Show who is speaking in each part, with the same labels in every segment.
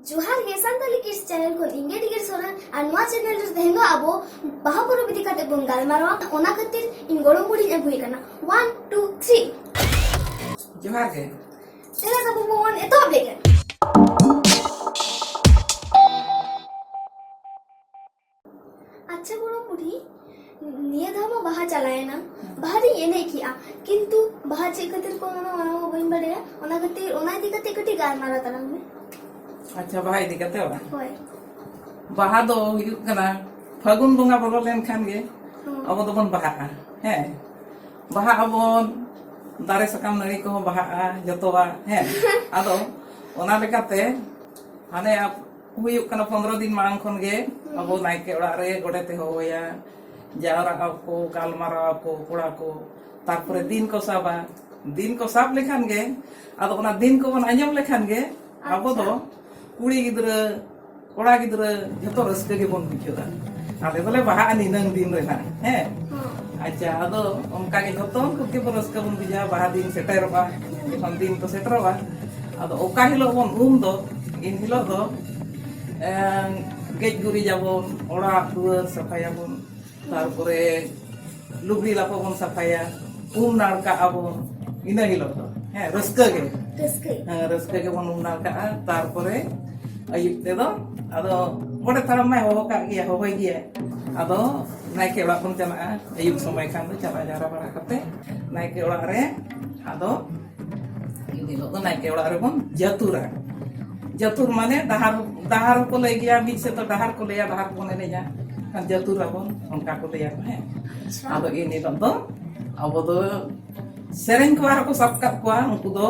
Speaker 1: जोहार गे Santali kids channel को इंगे digger Soren और नवा चैनल रे देहनो आबो बाहा पुरो बिदि काते बुन गालमारवा ओना खातिर इन गोड़ो मुड़ी एगुई कना 1 2 3
Speaker 2: जोहार गे
Speaker 1: तेरा का बुबोन एतो लेके अच्छा गोड़ो मुड़ी निये धामो बाहा चलाए ना बाहरी एने किया किंतु बाहा चे खातिर को ओना बइन बड़े ओना खातिर ओना इदि काते कटी गालमारा तलंग में
Speaker 2: अच्छा बाहा इदी कते बा
Speaker 1: होय
Speaker 2: बाहा दो हुयुग कना फागुन बंगा बोलो लेन खान गे अब दोबन बाहा हे बाहा अबन दारे सकम नरी को बाहा जतोवा हे आदो ओना लेकाते हाने आप हुयुग कना 15 दिन मांग खन गे अब नाइके ओड़ा रे गोडे ते होया जावरा को गालमारा को कोड़ा को तारपरे दिन को साब लेखान गे आदो ओना दिन को बन आंजम लेखान गे अब दो कुड़ी गिद्रा कोड़ा गिद्रा जतो रस्के के बन बुझेदा आले बोले बाहा निनंग दिन रेना हे अच्छा आदो उनका के जतो को के रस्के बन बुझा बाहा दिन सेटेरबा जखन दिन तो सेटरबा आदो ओका हिलो बन दो इन हिलो दो गेज गुरी जाबन ओड़ा दुआर सफायाबन तारपरे लुगड़ी लापो बन सफाया नाड़का आबन इना हिलो दो हे रस्के के रस्के के बन नाड़का तारपरे अयुब ते दो आदो गोटे तारम मा हो का गया हो गया आदो नाइके ओड़ा बन चला अयुब समय खान दो चला जारा बड़ा कते नाइके ओड़ा रे आदो इदिलो दो नाइके ओड़ा रे बन जतुर माने दहार को ले गया बीच से तो दहार को ले दहार को ने जा जतुर अबन उनका को ले है आदो इनी दो अब दो सेरेंग को आर को सब कत को उनको दो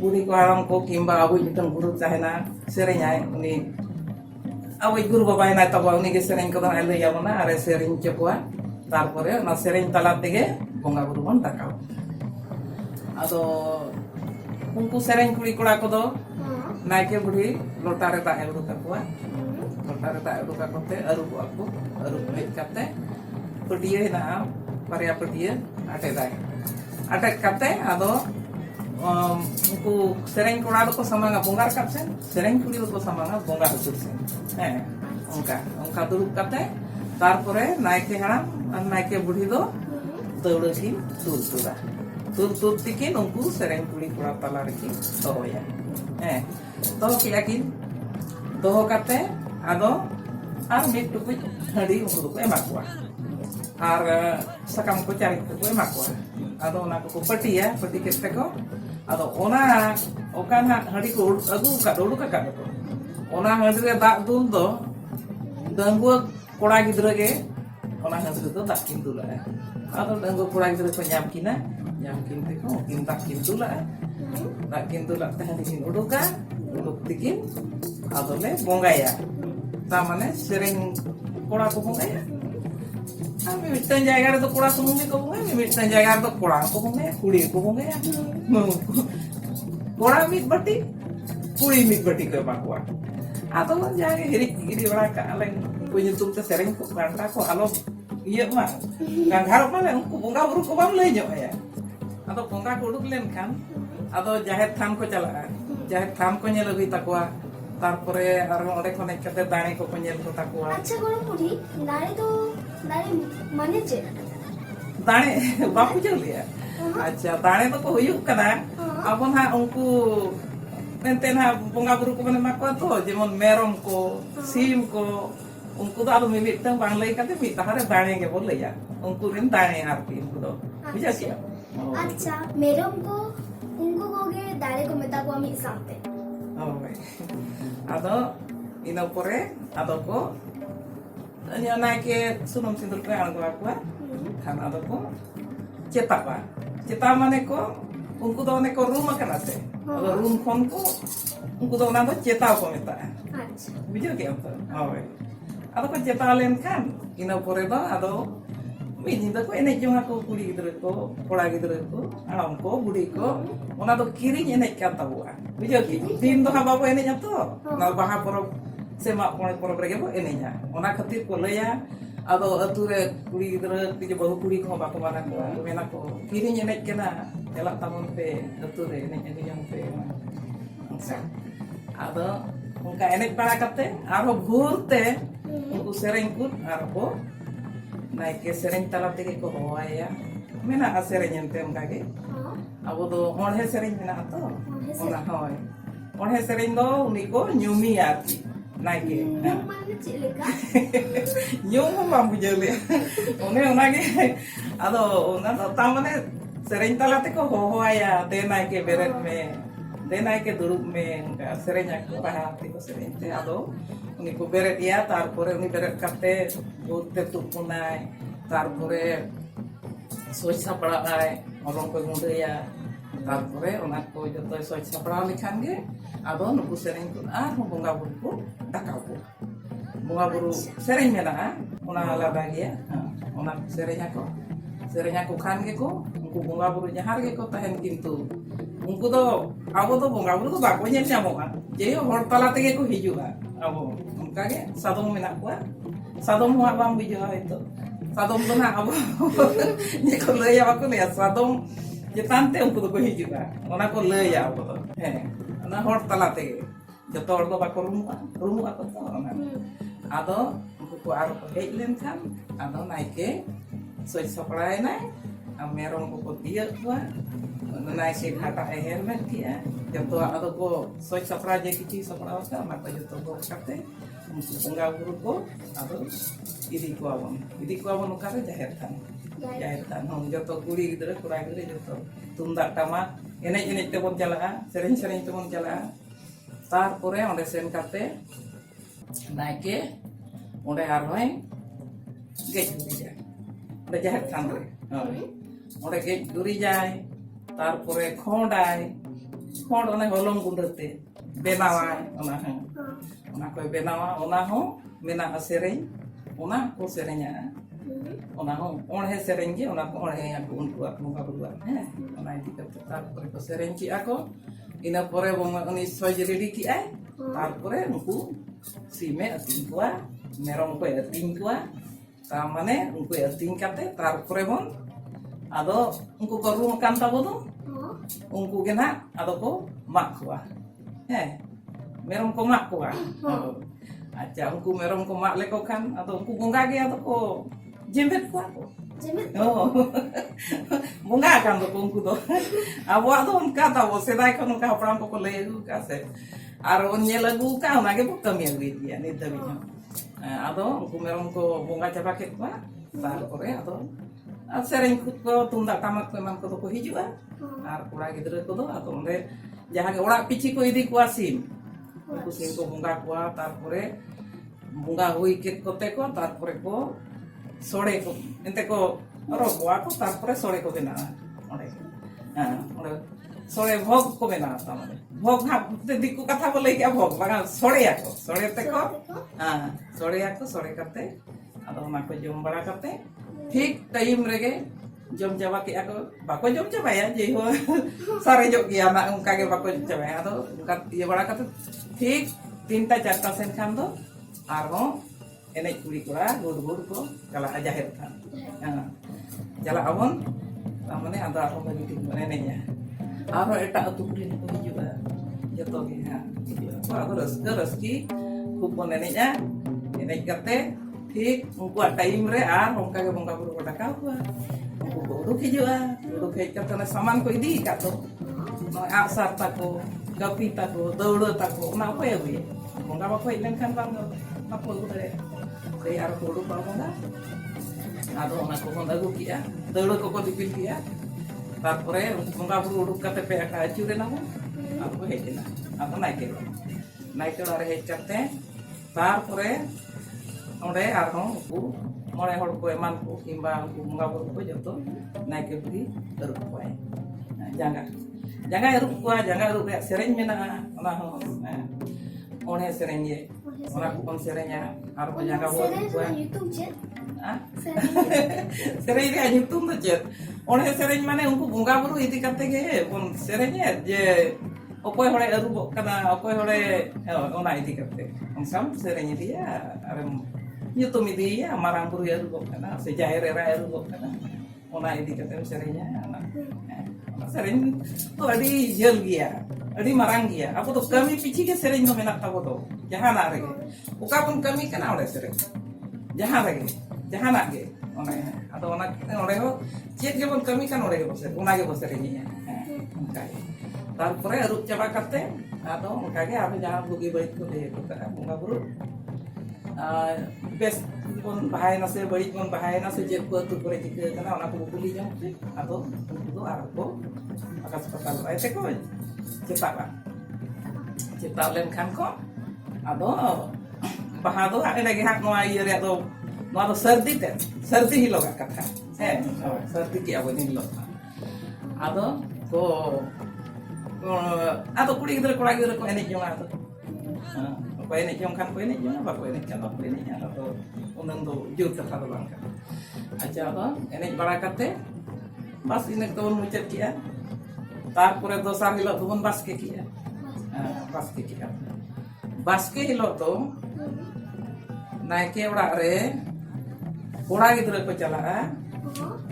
Speaker 2: बुढ़ी को आराम को किंबा अब मिटन गुरु चाहेना सेरेंग आए उनी अब गुरु बाबा ना तब उनी के सेरेंग को ले याबना अरे सेरेंग चपुआ तारपरे ना सेरेंग तला तेगे बोंगा गुरु बन तकाव आदो उनको सेरेंग कुड़ी कोड़ा को दो नाइके बुढ़ी लोटा रे दा एडु तकुआ लोटा रे दा एडु काते अरु को अरु हेज काते पटिये ना बारिया पटिये आटे दाय आटे काते आदो उनको सेरेंग कोड़ा को समांगा बोंगार कापसे सेरेंग कुड़ी को समांगा बोंगा हुसुर से हे उनका दुरुप काते तारपरे नाइके हराम और नाइके बुढ़ी दो दौड़ की तुर तिकिन उनको सेरेंग कुड़ी कोड़ा तला रखी दोया हे तो किया कि दोहो काते आदो आर मिट टुकुज हड़ी उनको को एमा कोआ आर सकम को चारि को एमा कोआ आदो ओना को पटी केते को आदो ओना ओकाना हड़ी को अगु का दोडु का को ओना हड़ी रे दाग दुल दो दंगुआ कोड़ा गिद्रा के ओना हड़ी दो दाग किन दुला आदो दंगुआ कोड़ा गिद्रा को ᱧᱟᱢ किनते को किन दाग किन दुला ते हड़ी किन उडुका उडुक तिकिन आदोले बोंगाया ता माने सेरेंग कोड़ा को बोंगाया आमी मिटन जायगा रे तो कोड़ा सुमुंगे को बोंगाया मिटन जायगा रे तो कोड़ा को बोंगाया कुड़ी को बोंगाया कोड़ा मिट बटी कुड़ी मिट बटी के बाकुआ आदो जागे हिरी बड़ा का अले कोई तुम ते सेरेंग को गांटा को आलो ये मा गांघार माने उनको बोंगा बुरु को बाम ले जाया आदो बोंगा को उडुक लेन खान आदो जाहेर थान को चला जाहेर थान को नेल अगुई ताकुआ तारपरे आर ओंडे खने कते दाणे को नेल को ताकुआ
Speaker 1: अच्छा गोड़ो मुड़ी दाणे माने चे
Speaker 2: दाणे बापू लिया अच्छा दाणे तो को हुयुक कना अब ना उनको मेंते ना बोंगा बुरु को बने माको तो जेमन मेरम को सीम को उनको तो आलो मिमिटन बांग लई काते मि ताहारे दाणे के बोल लैया उनको रिन दाणे आरती उनको दो बुझा सिया
Speaker 1: अच्छा मेरम को उनको कोगे दाणे को मेता को अमी सामते
Speaker 2: ओय आदो इना परे आदो को अन्य नाइके सुनुम सिंदूर को आंगवा को खान आदो को चेता माने को उनको तो ने को रूम कना से आदो रूम फोन को उनको तो ना तो चेता को मेता
Speaker 1: अच्छा
Speaker 2: बुझो के तो ओय आदो को चेता लेन खान इना परे दो आदो मिनिदा को एने जोंगा को कुड़ी गिद्रा को कोड़ा गिद्रा को आराम को बुढ़ी को ओना तो किरी एने का तबुआ बुझो की दिन दो बाबू एने जतो ना बाहा परब से मा परब रे बो एने जा ओना खातिर को लया आदो अतु रे कुड़ी गिद्रा के बहु कुड़ी को बाको माना को मेना को किरी एने केना एला तामन पे अतु रे एने जंग पे अच्छा आदो उनका एनेज बड़ा करते आरो भोरते उनको सेरेंग को आरो नायके सेरेंग तला तेगे को होवाया मेना सेरेंग एंते उनका के अब दो ओढ़े सेरेंग मेना तो ओना होय ओढ़े सेरेंग दो उनी को न्यूमी आती नायके
Speaker 1: माने चिलेका
Speaker 2: न्यूम हम बुझले ओने ओना के आदो ओना तो तामने सेरेंग तला ते को होवाया दे नायके बेरेट में दे नायके दुरुप में उनका सेरेंग को bahati को सेरेंग ते आदो उनी को बेरेट या तारपरे उनी बेरेट करते बोलते तुपुनाय तारपरे सोच सापड़ा आय orang ko gundeya tarpore ona ko joto soch sapra lekhan ge ado nuku sereng ko bonga buru ko dakau ko bonga buru sereng mena ona alada ge ona serenya ko khan ge ko unku bonga buru jahar ge ko tahen kintu unku do abo do bonga buru do bako nyel nyamoga je hor tala tege ko hijuga abo unka ge sadom mena ko sadom ho abam bijua itu sadom do na abo ni ko leya bako ne sadom Jetante unku do ko hijuga ona ko leya abo do ona hor tala tege joto hor do bako rumu ako to ona ado unku ko aro ko hej len kan ado naike soch saprai nai merong ko dia ko naik se hata helmet kia joto ado ko soch sapra je kici sapra ka maka joto ko kate unga guru ko ado idi ko abon ka jahir tan hong joto kuri gidra kurai gidra joto tundak tamak enej tebon jalaa sereng tebon jalaa tarpore onde sen kate naike onde arhoy gej duri jay onde jahir tan re onde gej duri jay tarpore khondai khond one holong gundate benawai ona koy benawa ona ho mena sereng ona ko serenya ona ho onhe sereng ge ona ko onhe aku untu aku ka berdua ona itu tarpore ko sereng ki ako ina pore bonga oni sojeri ki ai tarpore unku sime ating kuwa merong ko ating kuwa tamane unku ating kate tarpore bon ado unku ko rum kan tabo do unku gena ado ko mak kuwa merong ko mak kuwa acha unku merong ko mak leko kan ado unku bunga ge ado ko jembet kuwa ko
Speaker 1: Jemet
Speaker 2: bunga kan do unku do abo ado unka tabo sedai ko unka hapram ko lei ka se aro onye lagu ka ona ge pokka mi agu dia ni tabi ado unku merong ko bunga chaba ke kuwa tarpore ado sereng ko tundak tamak memang ko ko hijua ar kura gidra ko do ado onde jahan orak pichi ko idi kuwa sim unku sim ko bunga kuwa tarpore bunga hui ket kote ko tarpore ko sore ko ente ko ro kuwa ko tarpore sore ko bena onde onde sore bhog ko bena tamane bhog ha diku katha bole kya bhog banga sore ako sore te ko sore ako sore kate ado ona ko jom bara kate ठीक time रेगे जम जावा के ako bako jom coba ya je ho sare jok gya na unka ge bako coba ya to unka ye bada kate ठीक 3टा 4टा sen khan do arho enej kuri kora gur ko kala jahir than jala abon tamane ado arho bagi tik enejnya arho eta atu kuri ko hijuga joto ge ko ado reski खूब bon enejnya enej kate ठीक उनको time रे आ उनका के बंगा बुरु को डका हुआ उनको उडुक हिजुआ उडुक hedge करते ना सामान को इदी का तो आ सार ताको गपी ताको दौड़ ताको ना को एबे बंगा बा कोई लेन खान बांग ना को उडरे से यार को उडुक बंगा आदो ना को बंगा गु किया दौड़ को दिपिल किया तारपरे बंगा बुरु उडुक कते पे का चुरे ना आपको हेज ना आपको नाइके रे हेज करते तारपरे onde arho ku mole hor ko eman ko kimba ku bunga buru ko joto naik ke budi erup ko janga erup ko janga erup re sereng mena ona ho one sereng ye ona ku kon serenya arho janga bo ko
Speaker 1: YouTube je
Speaker 2: sereng re YouTube to je one sereng mane unku bunga buru idi kate ge bon serenya je okoy hore erup kana okoy hore ona idi kate sam sereng dia are YouTube ini ya marang buru ya rugo kana sejair era ya rugo kana ona idi kate serenya ana sering to adi jel gya adi marang dia. Apo to kami pichi ke sereng do menak tabo to. Jahana rege. Uka pun kami kana ore sereng. Jahana ge. Ona ado ona ore ho chet ge pun kami kan ore ge bose. Una ge bose rege. Onka ge. Tarpore arup chaba kate ado onka ge abe jahan bugi baik ko le ko ta bunga buru. Bes pun bahaya nase baik pun bahaya nase jet ko tu kore jike kana ona ko kuli jam ado itu arko akas patal ai te ko cetak len kan ko ado baha do hak lagi hak noa iye re do noa do sardi hilo ka katha sardi ki abo ni hilo ado ado kuri gidra kora gidra ko enek jong ado ko enek jong kan ko enek jong ba ko enek kan ko enek ado unang do jut katha do bang aja ado enek bara kate bas inek to mucet kia তারপরে দোসার Hilo তো বাসকে কি বাসকে Hilo তো নাইকে ওড়া রে কোড়া গিদ্রা কো চালা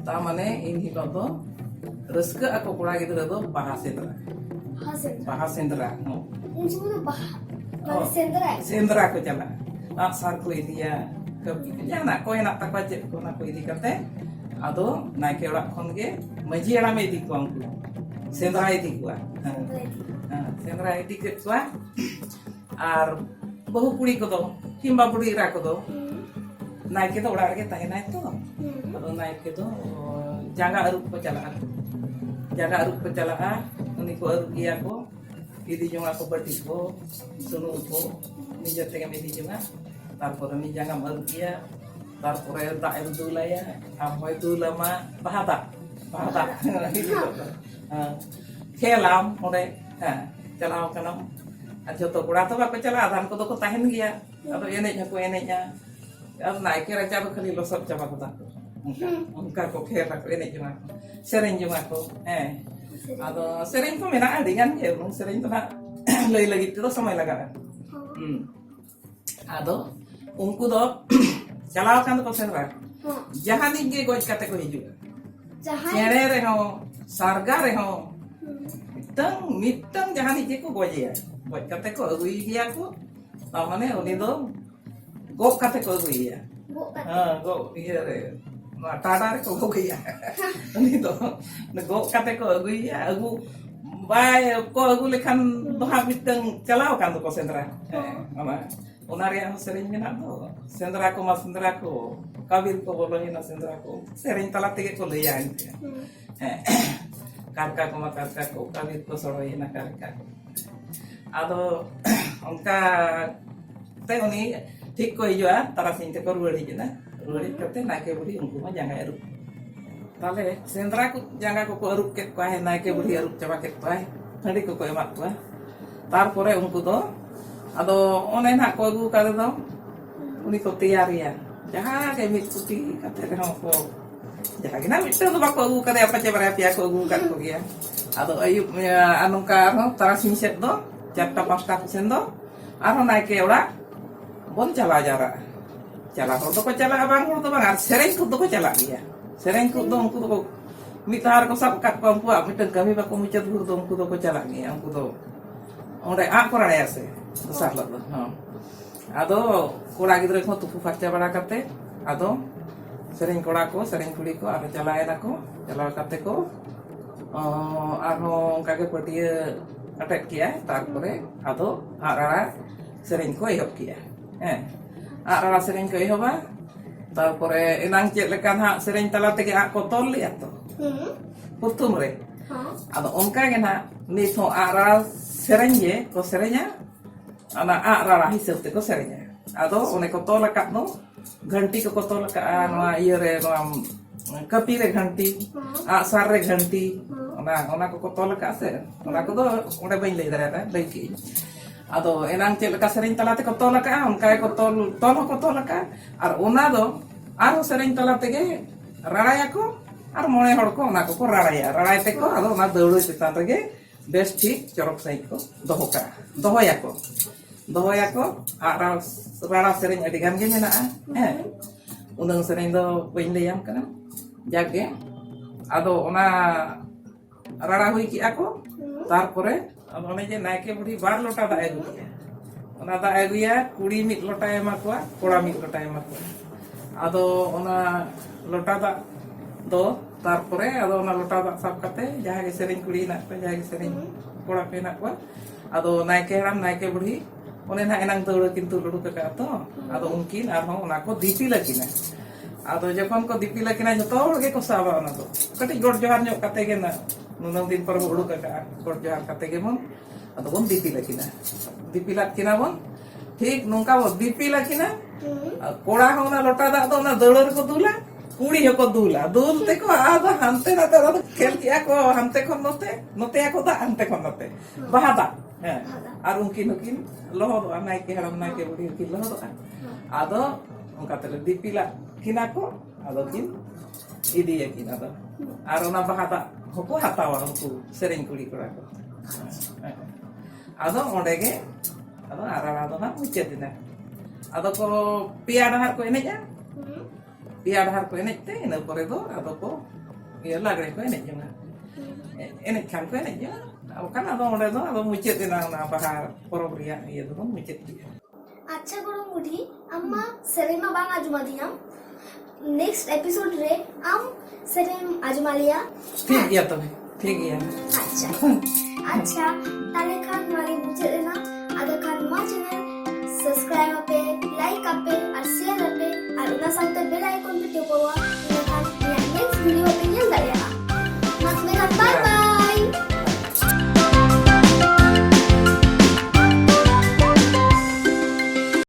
Speaker 2: তা মানে ইন হিলো তো রস্কা আকো কোড়া গিদ্রা তো বাহা সেন্দ্রা सेंद्रा को चला सार को इदिया कभी जाना कोई ना तक चेक को ना को इदी करते आदो नाइके ओड़ा खन गे मजी एड़ा में इदी को हमको सेंद्रा इदी को सेंद्रा इदी के को आर बहु कुड़ी को दो किंबा बुड़ी रा को दो नाइके तो ओड़ा रे ताहे नाइ तो आदो नाइके तो जांगा अरुप को चला उनी को अरुप किया को इदी जोंगा को बटी को सुनु को निजे तेगे मिदी जोंगा तारपर नि जांगा मरुकिया तारपर दा एम दुलाया आमय दुलामा bahata खेलाम ओडे चलाव कनम जतो कोड़ा तो बाको चला आधान को तो को ताहेन गया अब एने को एने जा अब नाइके राजा को खाली लसब चाबा को ता उनका को खेला को एने जमा सेरेन जमा को ado sering ko mena dengan ya sering to lay lagi itu samay laga ado unku do chalaw kan ko senra jahani ge goj kate ko hiju chere re ho sarga re ho mitang jahani ge ko goj ya goj kate ko agui dia ko ta mane uni do gok kate ko agui ya go iya re Tata रे को गया नहीं तो गो काते को गया अगु bye को अगु लेखान दोहा मिटंग चलाव kan तो सेंद्रा ona रे हम सेरेंज मेना तो सेंद्रा को कबीर को बोलोही ना सेंद्रा को सेरेंज तला तेगे को लैया कारका को कबीर को सड़ोही ना कारका आदो उनका ते उनी ठीक को हिजुआ तारासिंग ते को रुड़ी ना रुड़ी करते नाके बुढ़ी उनको मा जांगा अरुप ताले सेंद्रा को जांगा को अरुप के को है नाके बुढ़ी अरुप चबा के को है ठंडी को एमा को तारपरे उनको दो आदो ओने ना को अगु का दो उनी को तैयारिया जहां के मिट कुटी कते रे को जहां के ना मिट तो बाको अगु का apa चबरा पिया को अगु का को गया आदो अयुब अनुका तारासिंग सेट दो 4-5% दो आरो नाके ओड़ा bon cala jara cala hor do ko cala abang hor do bang sereng ku do ko cala dia sereng ku do ko mitar ko sab kat ko ampu miteng kami ba ko mucet hur do ko do ko cala ni amku do onde a ko raya se besar lo ado kola gidre ko tupu farcha bara kate ado sereng kola ko sereng kuli ko ado cala era ko cala kate ko arho kage patia attack kiya tarpore ado arara sereng ko ehop kiya arah sering ke ihoba tarpore enang chet lekan hak sering tala tege ak kotol liat to putum re ado onka ge na nit ho arah sering je ko serenya ana arah hisab te ko serenya ado one kotol lekat no ganti ko kotol lekat no iye re no kapi re ganti asar re ganti ona ko kotol lekat se ona ko do onde bain lei dara lei ki ado enang chet leka sering talate ko tol ka onka ko tol ka ar ona do aro sering talate ge raraya ko ar mone hor ko ona ko raraya te ko ado ona deudu chitan rege bes thik chorok sai ko dohoya ko ara rara sering adi gan ge mena unang sering do bain leyam kana jage ado ona rara hui ki ako tarpore ᱟᱫᱚ ᱚᱱᱮ ᱡᱮ ᱱᱟᱭᱠᱮ ᱵᱩᱲᱦᱤ 2 ᱞᱚᱴᱟ ᱫᱟᱜ ᱮ ᱟᱹᱜᱩᱭᱟ, ᱚᱱᱟ ᱫᱟᱜ ᱮ ᱟᱹᱜᱩᱭᱟ, ᱠᱩᱲᱤ 1 ᱞᱚᱴᱟᱭ ᱮᱢᱟ ᱠᱚᱣᱟ, ᱠᱚᱲᱟ 1 ᱞᱚᱴᱟᱭ ᱮᱢᱟ ᱠᱚᱣᱟ। ᱟᱫᱚ ᱚᱱᱟ ᱞᱚᱴᱟ ᱫᱟᱜ ᱫᱚ ᱛᱟᱨᱯᱚᱨᱮ ᱟᱫᱚ ᱚᱱᱟ ᱞᱚᱴᱟ ᱫᱟᱜ ᱥᱟᱵ ᱠᱟᱛᱮ ᱡᱟᱦᱟᱸᱭ ᱜᱮ ᱥᱮᱨᱮᱧ ᱠᱩᱲᱤ ᱦᱮᱱᱟᱜ ᱠᱚᱣᱟ, ᱡᱟᱦᱟᱸᱭ ᱜᱮ ᱥᱮᱨᱮᱧ ᱠᱚᱲᱟ ᱠᱚ ᱦᱮᱱᱟᱜ ᱠᱚᱣᱟ, ᱟᱫᱚ ᱱᱟᱭᱠᱮ ᱦᱟᱲᱟᱢ ᱱᱟᱭᱠᱮ ᱵᱩᱲᱦᱤ ᱚᱱᱮ ᱱᱟᱦᱟᱜ ᱮᱱᱟᱝ ᱫᱟᱹᱣᱲᱟᱹ ᱠᱤᱱ ᱫᱩᱞ ᱩᱰᱩᱠ ᱟᱠᱟᱫᱼᱟ ᱛᱚ, ᱟᱫᱚ ᱩᱱᱠᱤᱱ ᱟᱨᱦᱚᱸ ᱚᱱᱟ ᱠᱚ ᱫᱤᱯᱤᱞ ᱟᱹᱠᱤᱱᱟ। ᱟᱫᱚ ᱡᱚᱠᱷᱚᱱ ᱠᱚ ᱫᱤᱯᱤᱞ ᱟᱹᱠᱤᱱᱟ ᱡᱚᱛᱚ ᱦᱚᱲ ᱜᱮᱠᱚ ᱥᱟᱵᱟ ᱚᱱᱟ ᱫᱚ, ᱠᱟᱹᱴᱤᱡ ᱜᱚᱰ ᱡᱚᱦᱟᱨ ᱧᱚᱜ ᱠᱟᱛᱮ ᱜᱮ ᱱᱟ ᱱᱩᱱᱟᱹᱜ ᱫᱤᱱ ᱯᱚᱨ ᱵᱚ ᱩᱰᱩᱠ ᱟᱠᱟᱜᱼᱟ, ᱜᱚᱰ ᱡᱚᱦᱟᱨ ᱠᱟᱛᱮ ᱜᱮᱵᱚᱱ ᱟᱫᱚ ᱵᱚᱱ ᱫᱤᱯᱤᱞ ᱟᱹᱠᱤᱱᱟ, ᱫᱤᱯᱤᱞᱟᱫ ᱠᱤᱱᱟ ᱵᱚᱱ, ᱴᱷᱤᱠ ᱱᱚᱝᱠᱟ ᱵᱚᱱ ᱫᱤᱯᱤᱞ ᱟᱹᱠᱤᱱᱟ। ᱠᱚᱲᱟ ᱦᱚᱸ ᱚᱱᱟ ᱞᱚᱴᱟ ᱫᱟᱜ ᱫᱚ ᱚᱱᱟ ᱫᱟᱹᱣᱲᱟᱹ ᱨᱮᱠᱚ ᱫᱩᱞᱟ, ᱠᱩᱲᱤ ᱦᱚᱸᱠᱚ ᱫᱩᱞᱟ, ᱫᱩᱞ ᱛᱮᱠᱚ ᱟᱫᱚ ᱦᱟᱱᱛᱮ ᱱᱟᱛᱮ ᱟᱫᱚ ᱠᱷᱮᱞ ᱠᱮᱜᱼᱟ ᱠᱚ, ᱦᱟᱱᱛᱮ ᱠᱷᱚᱱ ᱱᱚᱛᱮ, ᱱᱚᱛᱮᱭᱟᱠᱚ ᱫᱟᱜ, ᱦᱟᱱᱛᱮ ᱠᱷᱚᱱ ᱱᱚᱛᱮ, ᱵᱟᱦᱟ ᱫᱟᱜ, ᱦᱮᱸ, ᱟᱨ ᱩᱱᱠᱤᱱ ᱦᱚᱸᱠᱤᱱ ᱞᱚᱦᱚᱫᱚᱜᱼᱟ, ᱱᱟᱭᱠᱮ ᱦᱟᱲᱟᱢ ᱱᱟᱭᱠᱮ ᱵᱩᱲᱦᱤ ᱦᱚᱸᱠᱤᱱ ᱞᱚᱦᱚᱫᱚᱜᱼᱟ। ᱟᱫᱚ ᱚᱱᱠᱟ ᱛᱮᱞᱮ ᱫᱤᱯᱤᱞᱟᱜ ᱠᱤᱱᱟ ᱠᱚ, ᱟᱫᱚ ᱠᱤᱱ ᱤᱫᱤᱭᱟᱠᱤᱱ ᱟᱫᱚ, ᱟᱨ ᱚᱱᱟ ᱵᱟᱦᱟ ᱫᱟᱜ ᱦᱚᱸᱠᱚ ᱦᱟᱛᱟᱣᱟ ᱩᱱᱠᱩ ᱥᱮᱨᱮᱧ ᱠᱩᱲᱤ ᱠᱚᱲᱟ ᱠᱚ। ᱟᱫᱚ ᱚᱸᱰᱮ ᱜᱮ ᱟᱫᱚ ᱟᱨᱟᱲᱟ ᱫᱚ ᱦᱟᱸᱜ ᱢᱩᱪᱟᱹᱫ ᱮᱱᱟ। ᱟᱫᱚ ko pia ᱰᱟᱦᱟᱨ ko ᱮᱱᱮᱡᱼᱟ, pia ᱰᱟᱦᱟᱨ ko ᱮᱱᱮᱡ te ᱤᱱᱟᱹ ᱯᱚᱨᱮ ᱫᱚ ᱟᱫᱚ ko ᱤᱭᱟᱹ ᱞᱟᱜᱽᱲᱮ ko ᱮᱱᱮᱡ ᱡᱚᱝᱟ, ᱮᱱᱮᱡ ᱠᱷᱟᱱ ko ᱮᱱᱮᱡ ᱡᱚᱝᱟ, ᱵᱟᱠᱷᱟᱱ ᱟᱫᱚ ᱚᱸᱰᱮ ᱫᱚ ᱟᱫᱚ ᱢᱩᱪᱟᱹᱫ ᱮᱱᱟ ᱚᱱᱟ ᱵᱟᱦᱟ ᱯᱚᱨᱚᱵᱽ ᱨᱮᱭᱟᱜ ᱤᱭᱟᱹ ᱫᱚ ᱢᱩᱪᱟᱹᱫ ᱠᱮᱜᱼᱟ।
Speaker 1: ᱟᱪᱪᱷᱟ ᱜᱚᱲᱚᱢ ᱵᱩᱰᱷᱤ, ᱟᱢ ᱢᱟ ᱥᱮᱨᱮᱧ ᱢᱟ ᱵᱟᱝ ᱟᱸᱡᱚᱢ ᱟᱫᱤᱧᱟᱢ, नेक्स्ट एपिसोड रे आम सेरेम आजमालिया।
Speaker 2: ठीक गया तबे, ठीक गया।
Speaker 1: अच्छा अच्छा, ताले खान मारी मुझे देना, अगर खान मा चैनल सब्सक्राइब पे, लाइक पे और शेयर पे और उना साथ बेल आइकन पे टिपवा